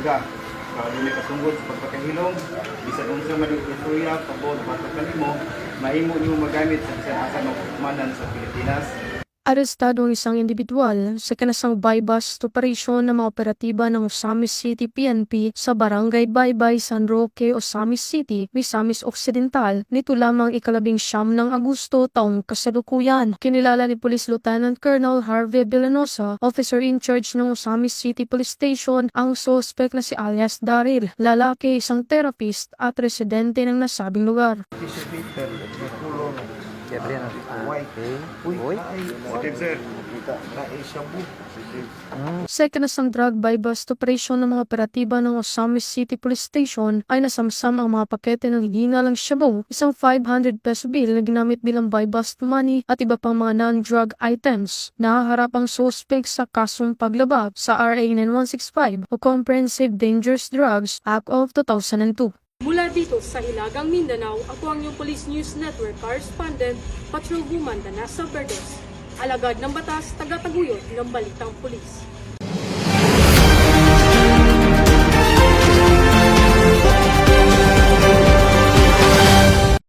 droga. Dili kasungod sa pagpakahilom, bisan unsa man yung istorya, kabod, matakan mo, mahimo nimo magamit sa bisan asa ng kumanan sa Pilipinas. Arestado ang isang individual sa kanasang buy-bust operasyon ng mga operatiba ng Osamis City PNP sa Barangay Baybay, San Roque, Osamis City, Misamis Occidental nito lamang ika-19 ng Agosto taong kasalukuyan. Kinilala ni Police Lieutenant Colonel Harvey Villanosa, officer in charge ng Osamis City Police Station, ang suspect na si alias Daryl, lalaki, isang therapist at residente ng nasabing lugar. Sa ikanasang drug buy-bust operation ng mga operatiba ng Osamis City Police Station ay nasamsam ang mga pakete ng hinalang shabu, isang 500 peso bill na ginamit bilang buy-bust money at iba pang mga non-drug items. Nahaharap ang suspect sa kasong paglabag sa RA 9165 o Comprehensive Dangerous Drugs Act of 2002. Mula dito sa Hilagang Mindanao, ako ang iyong Police News Network correspondent, Patrolwoman Danasa Verdes. Alagad ng batas, taga-taguyod ng Balitang Pulis.